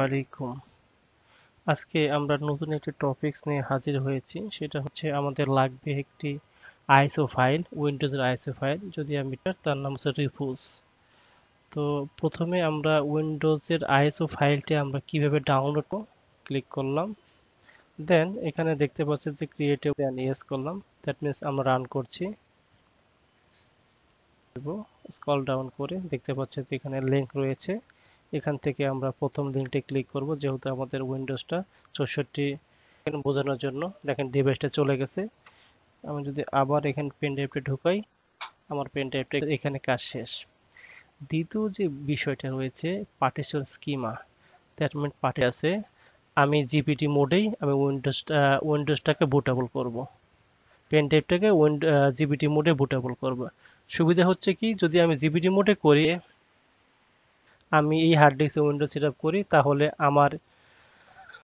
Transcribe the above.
আলাইকুম। আজকে আমরা নতুন একটি টপিকস নিয়ে হাজির হয়েছি। সেটা হচ্ছে আমাদের লাগবে একটি আইএসও ফাইল, উইন্ডোজের আইএসও ফাইল। যদি আমি তার নাম হচ্ছে রিফুজ। তো প্রথমে আমরা উইন্ডোজের আইএসও ফাইলটি আমরা কিভাবে ডাউনলোড করব ক্লিক করলাম। দেন এখানে দেখতে পাচ্ছি যে ক্রিয়েটিভ দেন ইয়েস করলাম। দ্যাট মিনস আমরা রান করছি। স্ক্রল ডাউন করে দেখতে পাচ্ছি যে এখানে লিংক রয়েছে। এখান থেকে আমরা প্রথম লিঙ্কটি ক্লিক করব, যেহেতু আমাদের উইন্ডোজটা 64 বোঝানোর জন্য। দেখেন ডিভাইসটা চলে গেছে। আমি যদি আবার এখানে পেন ড্রাইভটা ঢুকাই, আমার পেন ড্রাইভটা এখানে কাজ শেষ। দ্বিতীয় যে বিষয়টা রয়েছে partition schema, that mean party আছে। আমি জিপিটি মোডেই আমি উইন্ডোজটাকে বুটেবল করব, পেন ড্রাইভটাকে জিপিটি মোডে বুটেবল করব। সুবিধা হচ্ছে কি, যদি আমি জিপিটি মোডে করি, আমি এই হার্ড ডিস্কে উইন্ডোজ সেট আপ করি, তাহলে আমার